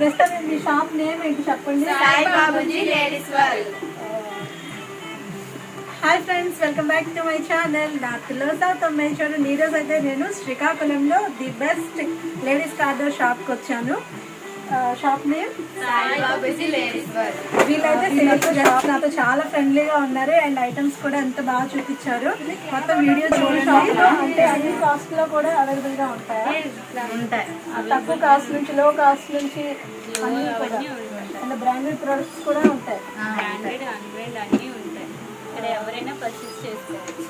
ప్రస్తుతం మీ shop name ఏంటి చెప్పండి? Sai Babuji ladies world. Hi friends, welcome back to my channel నార్త్లో సౌత్ అమ్మాయి. చూడండి, ఈరోజు అయితే నేను శ్రీకాకుళంలో ది బెస్ట్ లేడీస్ కార్నర్ షాప్కి వచ్చాను. Shop name Sai Babuji ladies world. వీళ్ళైతే షాప్ నాతో చాలా ఫ్రెండ్లీగా ఉన్నారు అండ్ ఐటమ్స్ కూడా ఎంత బాగా చూపించారు. మొత్తం వీడియో చూడండి. అంటే అన్ని కాస్ట్ లో కూడా అవైలబుల్ గా ఉంటాయి. తక్కువ కాస్ట్ నుంచి లో కాస్ట్ నుంచి అన్ని కూడా అండ్ బ్రాండెడ్ ప్రొడక్ట్స్ కూడా ఉంటాయి. బ్రాండెడ్ అన్బ్రాండెడ్ అన్నీ ఉంటాయి. ఇక్కడ ఎవరైనా పర్చేస్ చేసుకోవచ్చు.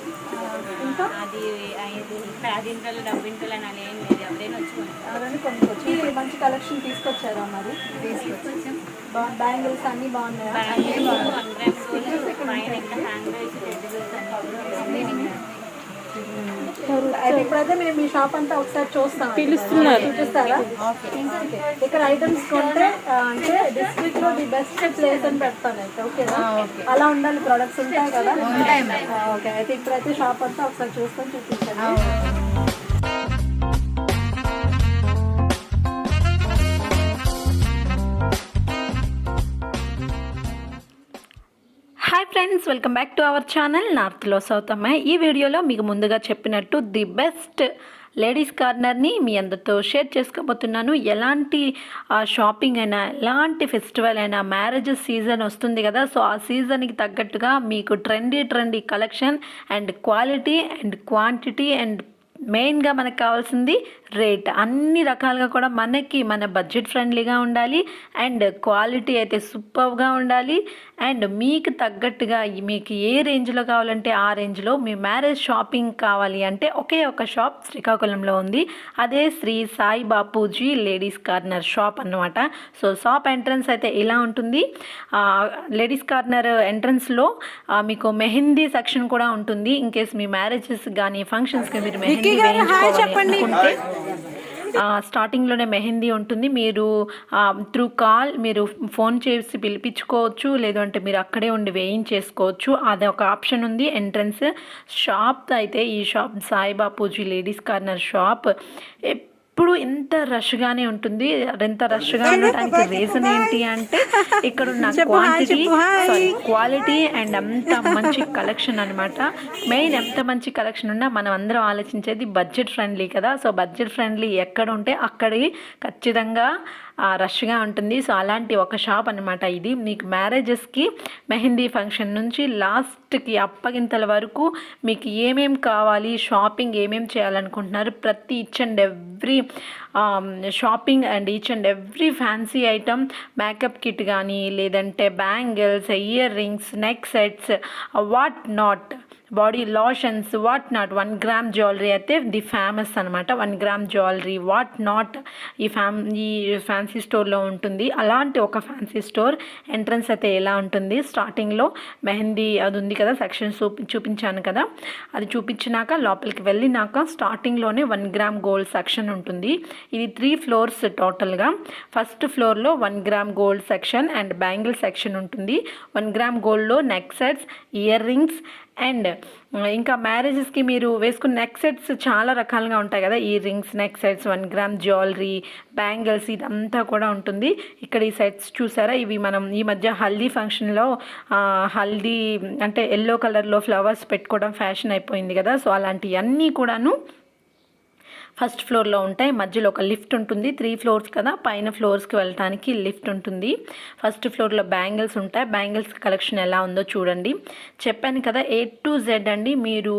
ఇంకా అది 5 డబ్బింటలు అని అలా ఏం లేదు, ఎవరైనా వచ్చి అవన్నీ కొనుక్కోవచ్చు. మంచి కలెక్షన్ తీసుకొచ్చారా మరి? తీసుకొచ్చాం. బ్యాంగిల్స్ అన్ని బాగున్నాయా? బ్యాంగిల్స్ 1 గ్రామ్ గోల్డ్ పైన ఇంకా హ్యాంగ్ వేసి టెడ్డిబెల్స్ అన్నీ అయితే ఇప్పుడైతే మేము ఈ షాప్ అంతా ఒకసారి చూస్తాం. పిలుస్తున్నారు. చూపిస్తారా? ఇక్కడ ఐటమ్స్ కొంటే అంటే డిస్ట్రిక్ట్ లో ది బెస్ట్ ప్లేస్ అని పెడతాను అయితే. ఓకేనా? అలా ఉండాలి. ప్రొడక్ట్స్ ఉంటాయి కదా. ఓకే, అయితే ఇప్పుడైతే షాప్ అంతా ఒకసారి చూసుకొని చూపించండి. Hi friends, welcome back to our channel నార్త్లో సౌత్ అమ్మాయి. ఈ వీడియోలో మీకు ముందుగా చెప్పినట్టు ది బెస్ట్ లేడీస్ కార్నర్ని మీ అందరితో షేర్ చేసుకోబోతున్నాను. ఎలాంటి షాపింగ్ అయినా, ఎలాంటి ఫెస్టివల్ అయినా, మ్యారేజెస్ సీజన్ వస్తుంది కదా, సో ఆ సీజన్కి తగ్గట్టుగా మీకు trendy collection and quality and quantity and మెయిన్గా మనకు కావాల్సింది రేట్. అన్ని రకాలుగా కూడా మన బడ్జెట్ ఫ్రెండ్లీగా ఉండాలి అండ్ క్వాలిటీ అయితే సూపర్గా ఉండాలి అండ్ మీకు తగ్గట్టుగా మీకు ఏ రేంజ్లో కావాలంటే ఆ రేంజ్లో మీ మ్యారేజ్ షాపింగ్ కావాలి అంటే ఒకే ఒక షాప్ శ్రీకాకుళంలో ఉంది. అదే Sri Sai Bapuji ladies corner shop అన్నమాట. సో షాప్ ఎంట్రన్స్ అయితే ఇలా ఉంటుంది. లేడీస్ కార్నర్ ఎంట్రన్స్లో మీకు మెహందీ సెక్షన్ కూడా ఉంటుంది. ఇన్ కేస్ మీ మ్యారేజెస్ కానీ ఫంక్షన్స్కి మీరు మెహందీ వేయించుకోవాలి స్టార్టింగ్లోనే మెహందీ ఉంటుంది. మీరు త్రూ కాల్ మీరు ఫోన్ చేసి పిలిపించుకోవచ్చు, లేదంటే మీరు అక్కడే ఉండి వేయించేసుకోవచ్చు. అది ఒక ఆప్షన్ ఉంది. ఎంట్రన్స్ షాప్ అయితే ఈ shop Sai Bapuji ladies corner shop ఎప్పుడు ఎంత రష్గానే ఉంటుంది. ఎంత రష్గా ఉండడానికి రీజన్ ఏంటి అంటే ఇక్కడ ఉన్న క్వాలిటీ అండ్ అంత మంచి కలెక్షన్ అనమాట. మెయిన్ ఎంత మంచి కలెక్షన్ ఉన్నా మనం అందరం ఆలోచించేది బడ్జెట్ ఫ్రెండ్లీ కదా. సో బడ్జెట్ ఫ్రెండ్లీ ఎక్కడ ఉంటే అక్కడి ఖచ్చితంగా రష్గా ఉంటుంది. సో అలాంటి ఒక షాప్ అనమాట ఇది. మీకు మ్యారేజెస్కి మెహందీ ఫంక్షన్ నుంచి లాస్ట్కి అప్పగింతల వరకు మీకు ఏమేమి కావాలి, షాపింగ్ ఏమేమి చేయాలనుకుంటున్నారు, ప్రతి each and every shopping and each and every fancy item, makeup kit కానీ లేదంటే bangles, ear rings, neck sets, what not, body lotions, what not, 1 gram jewellery అయితే ది ఫేమస్ అనమాట. 1 గ్రామ్ జ్యువెలరీ వాట్ నాట్ ఈ fancy స్టోర్లో ఉంటుంది. అలాంటి ఒక fancy store entrance అయితే ఎలా ఉంటుంది, స్టార్టింగ్లో మెహందీ అది ఉంది కదా సెక్షన్ చూపించాను కదా, అది చూపించినాక లోపలికి వెళ్ళినాక స్టార్టింగ్లోనే 1 గ్రామ్ గోల్డ్ సెక్షన్ ఉంటుంది. ఇది 3 ఫ్లోర్స్ టోటల్గా. ఫస్ట్ ఫ్లోర్లో 1 gram gold section and bangle section ఉంటుంది. 1 గ్రామ్ గోల్డ్లో neck sets, ear rings and ఇంకా మ్యారేజెస్కి మీరు వేసుకున్న నెక్ సెట్స్ చాలా రకాలుగా ఉంటాయి కదా, ear rings, neck sets, 1 gram jewellery, bangles, ఇదంతా కూడా ఉంటుంది. ఇక్కడ ఈ సెట్స్ చూసారా, ఇవి మనం ఈ మధ్య హల్దీ ఫంక్షన్లో హల్దీ అంటే ఎల్లో కలర్లో ఫ్లవర్స్ పెట్టుకోవడం ఫ్యాషన్ అయిపోయింది కదా, సో అలాంటివన్నీ కూడాను ఫస్ట్ ఫ్లోర్లో ఉంటాయి. మధ్యలో ఒక లిఫ్ట్ ఉంటుంది. 3 ఫ్లోర్స్ కదా, పైన ఫ్లోర్స్కి వెళ్ళటానికి లిఫ్ట్ ఉంటుంది. ఫస్ట్ ఫ్లోర్లో బ్యాంగిల్స్ ఉంటాయి. బ్యాంగిల్స్ కలెక్షన్ ఎలా ఉందో చూడండి. చెప్పాను కదా, A to Z అండి. మీరు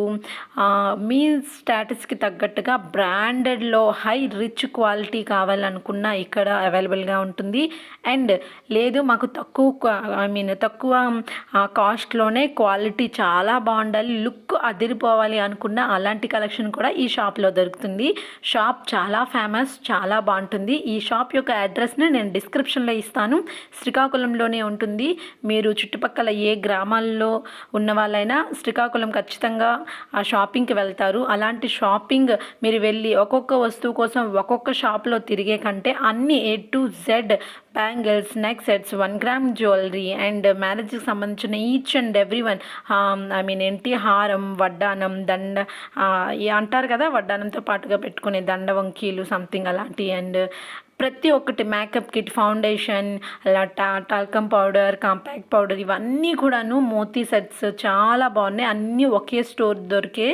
మీ స్టాటస్కి తగ్గట్టుగా బ్రాండెడ్లో హై రిచ్ క్వాలిటీ కావాలనుకున్నా ఇక్కడ అవైలబుల్గా ఉంటుంది. అండ్ లేదు మాకు తక్కువ కాస్ట్లోనే క్వాలిటీ చాలా బాగుండాలి, లుక్ అదిరిపోవాలి అనుకున్న అలాంటి కలెక్షన్ కూడా ఈ షాప్లో దొరుకుతుంది. షాప్ చాలా ఫేమస్, చాలా బాగుంటుంది. ఈ షాప్ యొక్క అడ్రస్ని నేను డిస్క్రిప్షన్లో ఇస్తాను. శ్రీకాకుళంలోనే ఉంటుంది. మీరు చుట్టుపక్కల ఏ గ్రామాల్లో ఉన్న వాళ్ళైనా శ్రీకాకుళం ఖచ్చితంగా ఆ షాపింగ్కి వెళ్తారు. అలాంటి షాపింగ్ మీరు వెళ్ళి ఒక్కొక్క వస్తువు కోసం ఒక్కొక్క షాప్లో తిరిగే కంటే అన్ని A to Z bangles, neck sets, 1 gram jewellery and మ్యారేజ్కి సంబంధించిన ఈచ్ అండ్ ఎవ్రీ వన్ ఏంటి హారం, వడ్డానం, దండ అంటారు కదా, వడ్డానంతో పాటుగా పెట్టుకునే దండ వంకీలు సంథింగ్ అలాంటి అండ్ ప్రతి ఒక్కటి మేకప్ కిట్, ఫౌండేషన్, అలా టాల్కమ్ పౌడర్, కాంపాక్ట్ పౌడర్ ఇవన్నీ కూడాను మోతీ సెట్స్ చాలా బాగున్నాయి. అన్నీ ఒకే స్టోర్ దొరికే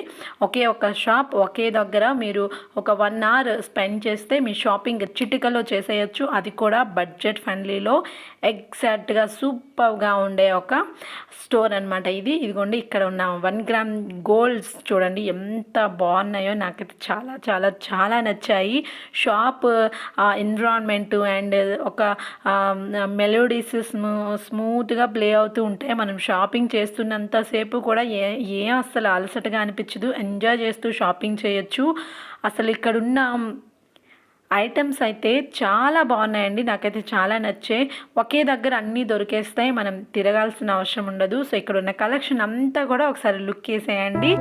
ఒకే ఒక షాప్, ఒకే దగ్గర మీరు ఒక 1 అవర్ స్పెండ్ చేస్తే మీ షాపింగ్ చిటికలో చేసేయచ్చు. అది కూడా బడ్జెట్ ఫ్రెండ్లీలో ఎగ్జాక్ట్గా సూపర్గా ఉండే ఒక స్టోర్ అనమాట ఇది. ఇదిగోండి ఇక్కడ ఉన్న 1 గ్రామ్ గోల్డ్స్ చూడండి ఎంత బాగున్నాయో, నాకైతే చాలా చాలా చాలా నచ్చాయి. షాప్ ఎన్విరాన్మెంట్ అండ్ ఒక మెలోడీస్ స్మూత్గా ప్లే అవుతూ ఉంటాయి. మనం షాపింగ్ చేస్తున్నంతసేపు కూడా ఏం అస్సలు అలసటగా అనిపించదు, ఎంజాయ్ చేస్తూ షాపింగ్ చేయొచ్చు. అసలు ఇక్కడున్న ఐటమ్స్ అయితే చాలా బాగున్నాయండి, నాకైతే చాలా నచ్చాయి. ఒకే దగ్గర అన్నీ దొరికేస్తాయి, మనం తిరగాల్సిన అవసరం ఉండదు. సో ఇక్కడ ఉన్న కలెక్షన్ అంతా కూడా ఒకసారి లుక్ వేసేయండి.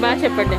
బాగా చెప్పండి.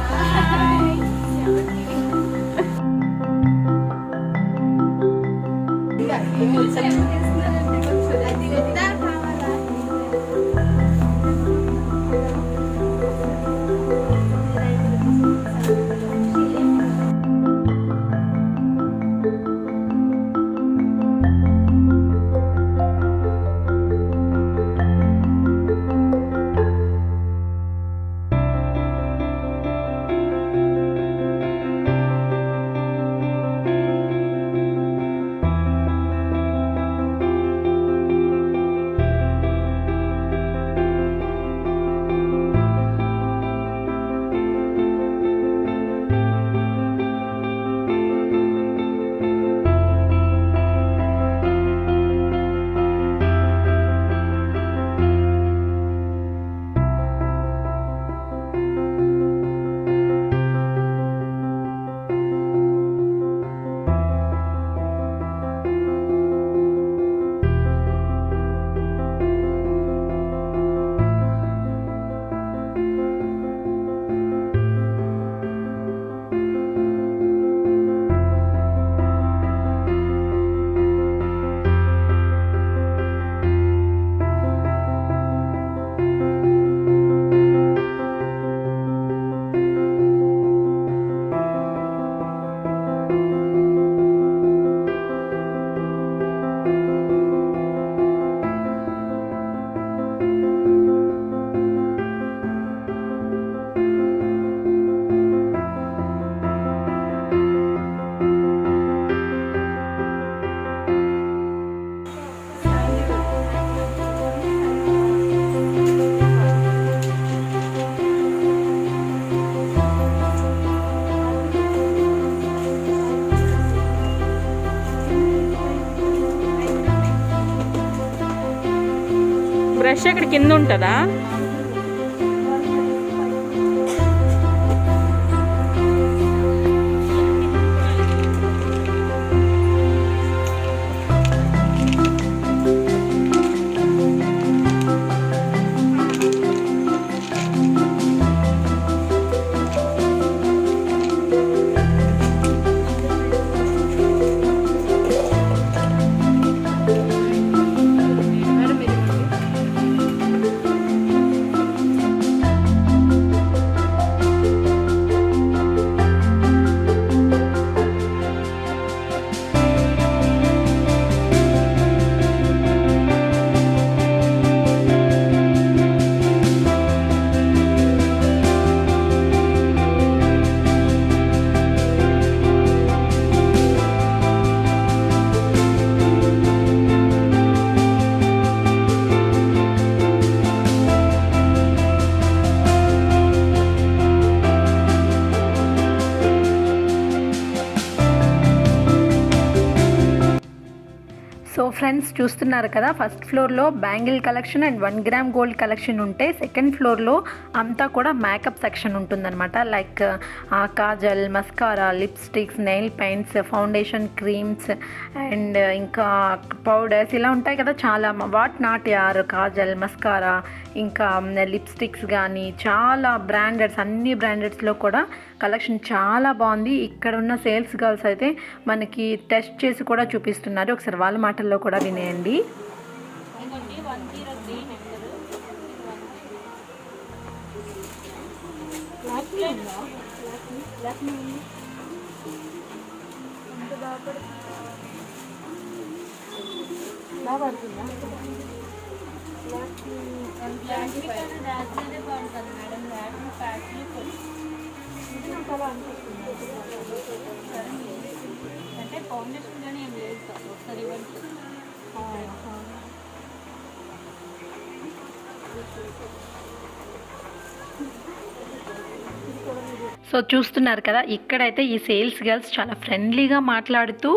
ఫ్రెష్ ఇక్కడ కింద ఉంటుందా? సో ఫ్రెండ్స్ చూస్తున్నారు కదా, ఫస్ట్ ఫ్లోర్లో bangle collection and 1 gram gold collection ఉంటే సెకండ్ ఫ్లోర్లో అంతా కూడా మేకప్ సెక్షన్ ఉంటుందన్నమాట. Like Kajal, mascara, lipsticks, nail paints, foundation, creams and ఇంకా పౌడర్స్ ఇలా ఉంటాయి కదా చాలా. వాట్ నాట్ యార్, కాజల్, మస్కారా, ఇంకా లిప్స్టిక్స్ కానీ చాలా బ్రాండెడ్స్, అన్ని బ్రాండెడ్స్లో కూడా కలెక్షన్ చాలా బాగుంది. ఇక్కడ ఉన్న సేల్స్ గర్ల్స్ అయితే మనకి టెస్ట్ చేసి కూడా చూపిస్తున్నారు. ఒకసారి వాళ్ళ మాటల్లో కూడా వినేయండి. అంటే ఫౌండేషన్ కానీ ఏం లేదు సార్, ఒకసారి ఇవ్వండి. సో చూస్తున్నారు కదా, ఇక్కడైతే ఈ సేల్స్ గర్ల్స్ చాలా ఫ్రెండ్లీగా మాట్లాడుతూ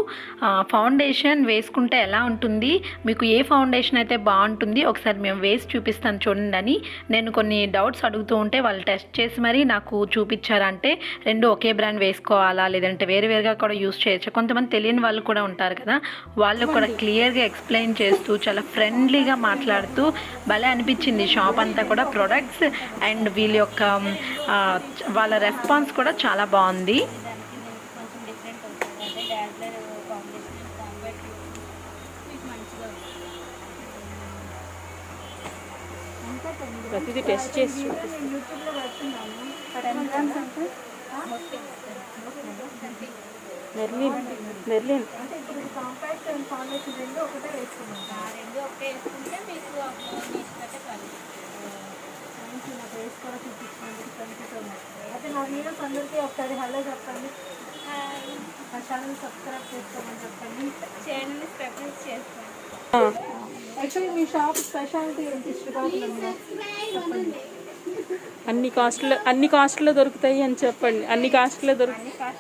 ఫౌండేషన్ వేసుకుంటే ఎలా ఉంటుంది, మీకు ఏ ఫౌండేషన్ అయితే బాగుంటుంది ఒకసారి మేము వేసి చూపిస్తాను చూడండి అని నేను కొన్ని డౌట్స్ అడుగుతూ ఉంటే వాళ్ళు టెస్ట్ చేసి మరీ నాకు చూపించారంటే రెండు ఒకే బ్రాండ్ వేసుకోవాలా లేదంటే వేరువేరుగా కూడా యూస్ చేయొచ్చు. కొంతమంది తెలియని వాళ్ళు కూడా ఉంటారు కదా, వాళ్ళు కూడా క్లియర్గా ఎక్స్ప్లెయిన్ చేస్తూ చాలా ఫ్రెండ్లీగా మాట్లాడుతూ భలే అనిపించింది షాప్ అంతా కూడా. ప్రొడక్ట్స్ అండ్ వీళ్ళ యొక్క వాళ్ళ రెస్పాన్స్ కూడా చాలా బాగుంది. కొంచెం డిఫరెంట్ ఉంటుంది, అంటే డాజ్లర్ ఫౌండేషన్ కాంపాక్ట్ మీకు మంచిగా ఉంటుంది. ప్రతిదీ టెస్ట్ చేసి మెర్లిన్ కాంపాక్ట్ అండ్ ఫౌండేషన్ రెండు ఒకటే వేసుకుంటే మీకు తీసుకుంటే కాదు. వేసుకోవడం చూపించినందుకు అయితే నా వీడియోస్ అందరికీ ఒకసారి హలో చెప్పండి. మా ఛానల్ సబ్స్క్రైబ్ చేసుకోమని చెప్పండి, ఛానల్ని సబ్స్క్రైబ్ చేసుకోండి. యాక్చువల్లీ మీ షాప్ స్పెషాలిటీ ఏంటి? శ్రీకాకుళంలో అన్ని కాస్ట్లో దొరుకుతాయి అని చెప్పండి. అన్ని కాస్ట్లో దొరుకుతాయి.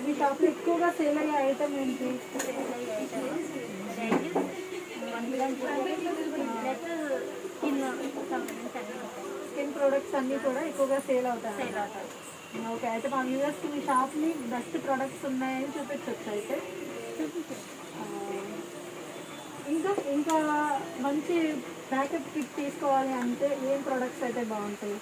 మీ షాప్లో ఎక్కువగా సేల్ అయ్యే ఐటమ్ ఏంటి? స్కిన్ ప్రోడక్ట్స్ అన్నీ కూడా ఎక్కువగా సేల్ అవుతాయి. ఓకే, అయితే మా వ్యూవర్స్కి మీ షాప్ని బెస్ట్ ప్రోడక్ట్స్ ఉన్నాయని చూపించవచ్చు. అయితే ఇంకా ఇంకా మంచి బ్యాకప్ కిట్ తీసుకోవాలి అంటే ఏం ప్రోడక్ట్స్ అయితే బాగుంటాయి?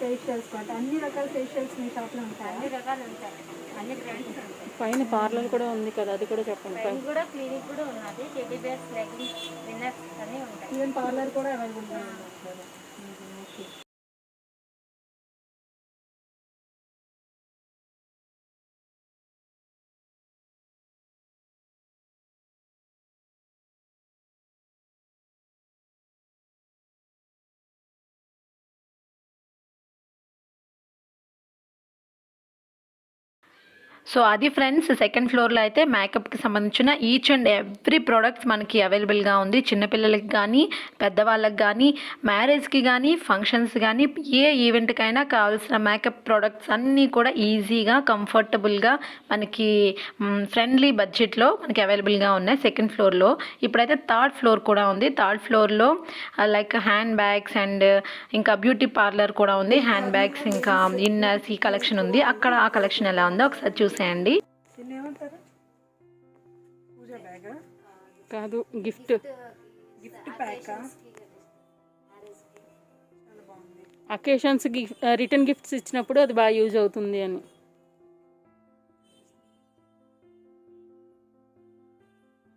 ఫేషియల్స్ అంటే అన్ని రకాల ఫేషియల్స్ మీ షాప్లో ఉంటాయి? అన్ని రకాలు ఉంటాయి, అన్ని బ్రాండ్స్ ఉంటాయి. పైన పార్లర్ కూడా ఉంది కదా, అది కూడా చెప్పండి. పైన కూడా క్లినిక్ కూడా ఉన్నది, టెడ్డీ బేర్స్, లెగ్గింగ్స్, విన్నర్స్ అన్నీ ఉంటాయి. ఈవెన్ పార్లర్ కూడా అవైలబుల్గా ఉంది. సో అది ఫ్రెండ్స్, సెకండ్ ఫ్లోర్లో అయితే మేకప్కి సంబంధించిన ఈచ్ అండ్ ఎవ్రీ ప్రోడక్ట్స్ మనకి అవైలబుల్గా ఉంది. చిన్నపిల్లలకి కానీ పెద్దవాళ్ళకి కానీ మ్యారేజ్కి కానీ ఫంక్షన్స్ కానీ ఏ ఈవెంట్కైనా కావాల్సిన మేకప్ ప్రోడక్ట్స్ అన్నీ కూడా ఈజీగా కంఫర్టబుల్గా మనకి ఫ్రెండ్లీ బడ్జెట్లో మనకి అవైలబుల్గా ఉన్నాయి సెకండ్ ఫ్లోర్లో. ఇప్పుడైతే థర్డ్ ఫ్లోర్ కూడా ఉంది. థర్డ్ ఫ్లోర్లో లైక్ హ్యాండ్ బ్యాగ్స్ అండ్ ఇంకా బ్యూటీ పార్లర్ కూడా ఉంది. హ్యాండ్ బ్యాగ్స్ ఇంకా ఇన్నర్స్ ఈ కలెక్షన్ ఉంది. అక్కడ ఆ కలెక్షన్ ఎలా ఉందో ఒకసారి చూసేయండి. ఏమంటారు? పూజ బ్యాగా కాదు, గిఫ్ట్ ప్యాకా? అకేషన్స్కి రిటర్న్ గిఫ్ట్స్ ఇచ్చినప్పుడు అది బాగా యూజ్ అవుతుంది అని.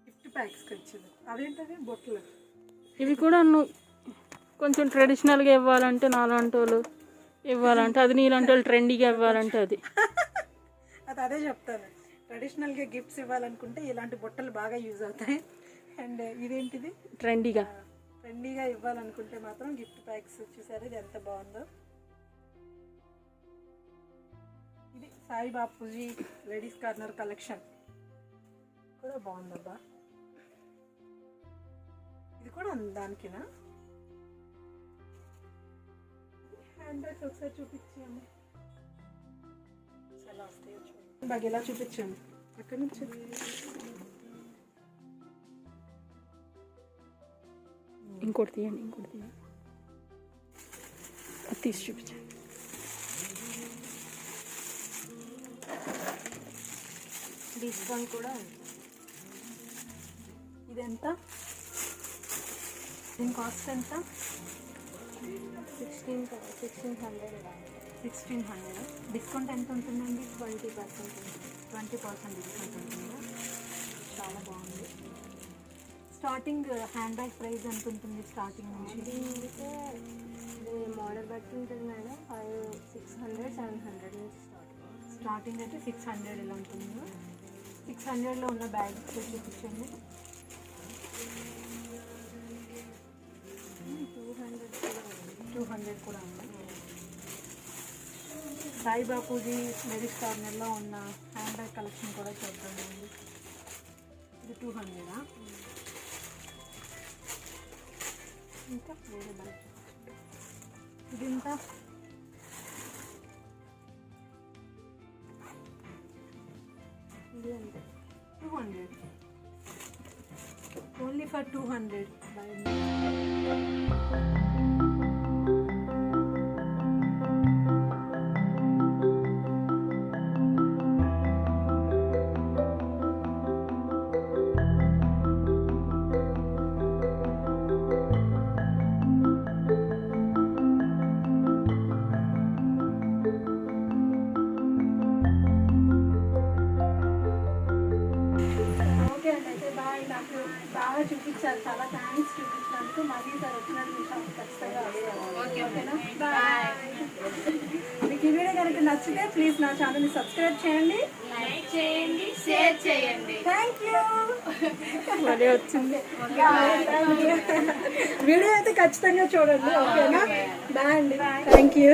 గిఫ్ట్ ప్యాక్స్ వచ్చింది. అదేంటది? బొట్లు. ఇవి కూడా కొంచెం ట్రెడిషనల్గా ఇవ్వాలంటే నాలాంటి వాళ్ళు ఇవ్వాలంటే అది, నీలాంటి వాళ్ళు ట్రెండీగా ఇవ్వాలంటే అది. అదే చెప్తాను. ట్రెడిషనల్గా గిఫ్ట్స్ ఇవ్వాలనుకుంటే ఇలాంటి బొట్టలు బాగా యూజ్ అవుతాయి. అండ్ ఇదేంటిది? ట్రెండీగా ఇవ్వాలనుకుంటే మాత్రం గిఫ్ట్ ప్యాక్స్. చూసారు ఇది ఎంత బాగుందో. ఇది Sai Bapuji ladies corner collection కూడా బాగుందబ్బా. ఇది కూడా దానికినా? హ్యాండ్ బ్యాగ్స్ ఒకసారి చూపించాము. ఎలా వస్తాయో చూడండి. బాగా ఎలా చూపించాను అక్కడి నుంచి. ఇంకోటి తీయండి, అది తీసి చూపించండి. డిస్కౌంట్ కూడా ఉంది. ఇదెంత? దీని కాస్ట్ ఎంత? 1600. డిస్కౌంట్ ఎంత ఉంటుందండి? 20% డిస్కౌంట్ ఉంటుందా? చాలా బాగుంది. స్టార్టింగ్ హ్యాండ్ బ్యాగ్ ప్రైస్ ఎంత ఉంటుంది స్టార్టింగ్ నుంచి? మోడల్ బట్టి ఉంటుంది మేడం. 600, 700 నుంచి స్టార్టింగ్ అయితే 600 ఇలా ఉంటుందా? 600లో ఉన్న బ్యాగ్స్ చూపించండి. 200 కూడా ఉంది. సాయి బాపూజీ లేడీస్ కార్నర్లో ఉన్న హ్యాండ్ బ్యాగ్ కలెక్షన్ కూడా చూద్దామండి. ఇది 200. ఇంకా వేరే బ్యాగ్ ఇది ఎంత? ఇది ఎంత? 200. Only for 200. నాకు బాగా చూపించారు. చాలా థ్యాంక్స్ చూపించినందుకు. మళ్ళీ సార్ వచ్చినట్టు మీ షాప్ ఖచ్చితంగా వస్తాను. ఓకేనా? బాయ్. మీకు ఈ వీడియో కనుక నచ్చితే ప్లీజ్ నా ఛానల్ని సబ్స్క్రైబ్ చేయండి, లైక్ చేయండి, షేర్ చేయండి. Thank you. వచ్చింది వీడియో అయితే ఖచ్చితంగా చూడండి. ఓకేనా? బాయ్ అండి. Thank you.